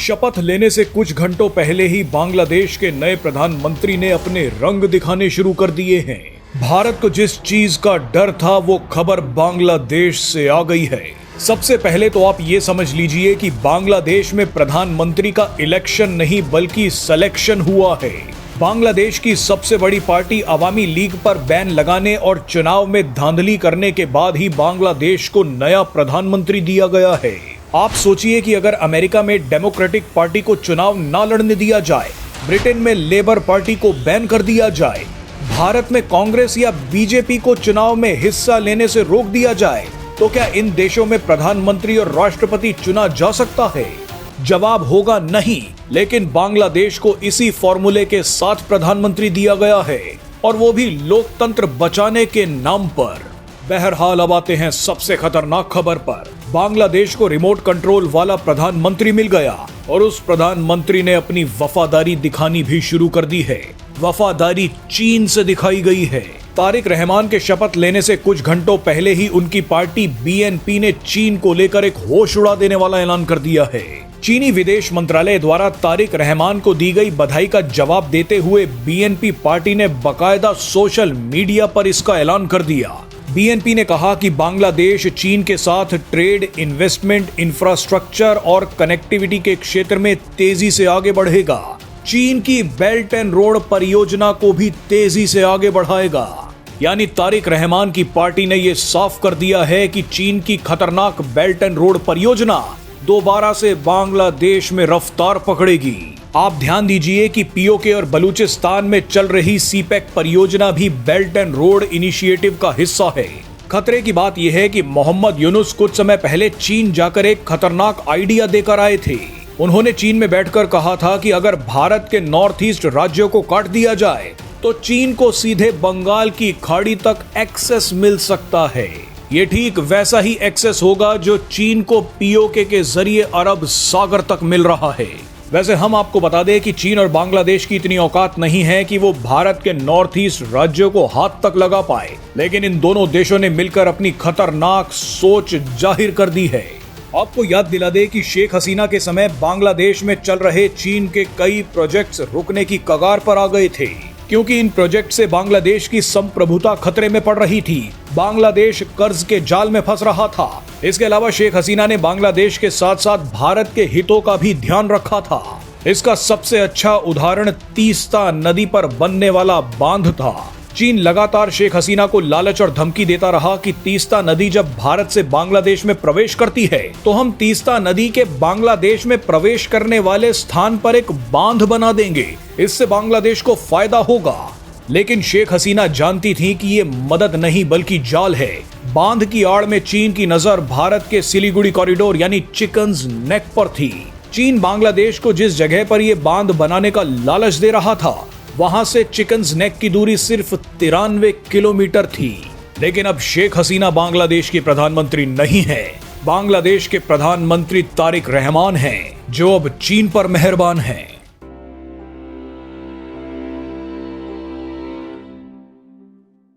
शपथ लेने से कुछ घंटों पहले ही बांग्लादेश के नए प्रधानमंत्री ने अपने रंग दिखाने शुरू कर दिए हैं। भारत को जिस चीज का डर था वो खबर बांग्लादेश से आ गई है। सबसे पहले तो आप ये समझ लीजिए कि बांग्लादेश में प्रधानमंत्री का इलेक्शन नहीं बल्कि सिलेक्शन हुआ है। बांग्लादेश की सबसे बड़ी पार्टी अवामी लीग पर बैन लगाने और चुनाव में धांधली करने के बाद ही बांग्लादेश को नया प्रधानमंत्री दिया गया है। आप सोचिए कि अगर अमेरिका में डेमोक्रेटिक पार्टी को चुनाव ना लड़ने दिया जाए, ब्रिटेन में लेबर पार्टी को बैन कर दिया जाए, भारत में कांग्रेस या बीजेपी को चुनाव में हिस्सा लेने से रोक दिया जाए, तो क्या इन देशों में प्रधानमंत्री और राष्ट्रपति चुना जा सकता है? जवाब होगा नहीं। लेकिन बांग्लादेश को इसी फॉर्मूले के साथ प्रधानमंत्री दिया गया है, और वो भी लोकतंत्र बचाने के नाम पर। बहरहाल अब आते हैं सबसे खतरनाक खबर पर। बांग्लादेश को रिमोट कंट्रोल वाला प्रधानमंत्री मिल गया और उस प्रधानमंत्री ने अपनी वफादारी दिखानी भी शुरू कर दी है। वफादारी चीन से दिखाई गई है। तारिक रहमान के शपथ लेने से कुछ घंटों पहले ही उनकी पार्टी बीएनपी ने चीन को लेकर एक होश उड़ा देने वाला ऐलान कर दिया है। चीनी विदेश मंत्रालय द्वारा तारिक रहमान को दी गई बधाई का जवाब देते हुए बीएनपी पार्टी ने बाकायदा सोशल मीडिया पर इसका ऐलान कर दिया। बीएनपी ने कहा कि बांग्लादेश चीन के साथ ट्रेड, इन्वेस्टमेंट, इंफ्रास्ट्रक्चर और कनेक्टिविटी के क्षेत्र में तेजी से आगे बढ़ेगा। चीन की बेल्ट एंड रोड परियोजना को भी तेजी से आगे बढ़ाएगा। यानी तारिक रहमान की पार्टी ने यह साफ कर दिया है कि चीन की खतरनाक बेल्ट एंड रोड परियोजना दोबारा से बांग्लादेश में रफ्तार पकड़ेगी। आप ध्यान दीजिए कि पीओके और बलूचिस्तान में चल रही सीपेक परियोजना भी बेल्ट एंड रोड इनिशिएटिव का हिस्सा है। खतरे की बात यह है कि मोहम्मद यूनुस कुछ समय पहले चीन जाकर एक खतरनाक आइडिया देकर आए थे। उन्होंने चीन में बैठकर कहा था कि अगर भारत के नॉर्थ ईस्ट राज्यों को काट दिया जाए तो चीन को सीधे बंगाल की खाड़ी तक एक्सेस मिल सकता है। ये ठीक वैसा ही एक्सेस होगा जो चीन को पीओके के जरिए अरब सागर तक मिल रहा है। वैसे हम आपको बता दें कि चीन और बांग्लादेश की इतनी औकात नहीं है कि वो भारत के नॉर्थ ईस्ट राज्यों को हाथ तक लगा पाए, लेकिन इन दोनों देशों ने मिलकर अपनी खतरनाक सोच जाहिर कर दी है। आपको याद दिला दे कि शेख हसीना के समय बांग्लादेश में चल रहे चीन के कई प्रोजेक्ट्स रुकने की कगार पर आ गए थे, क्योंकि इन प्रोजेक्ट से बांग्लादेश की संप्रभुता खतरे में पड़ रही थी। बांग्लादेश कर्ज के जाल में फंस रहा था। इसके अलावा शेख हसीना ने बांग्लादेश के साथ साथ भारत के हितों का भी ध्यान रखा था। इसका सबसे अच्छा उदाहरण तीस्ता नदी पर बनने वाला बांध था। चीन लगातार शेख हसीना को लालच और धमकी देता रहा कि तीस्ता नदी जब भारत से बांग्लादेश में प्रवेश करती है तो हम तीस्ता नदी के बांग्लादेश में प्रवेश करने वाले स्थान पर एक बांध बना देंगे, इससे बांग्लादेश को फायदा होगा। लेकिन शेख हसीना जानती थी कि ये मदद नहीं बल्कि जाल है। बांध की आड़ में चीन की नजर भारत के सिलीगुड़ी कॉरिडोर यानी चिकन्स नेक पर थी। चीन बांग्लादेश को जिस जगह पर यह बांध बनाने का लालच दे रहा था, वहां से चिकन्स नेक की दूरी सिर्फ 93 किलोमीटर थी। लेकिन अब शेख हसीना बांग्लादेश की प्रधानमंत्री नहीं है। बांग्लादेश के प्रधानमंत्री तारिक रहमान हैं, जो अब चीन पर मेहरबान हैं।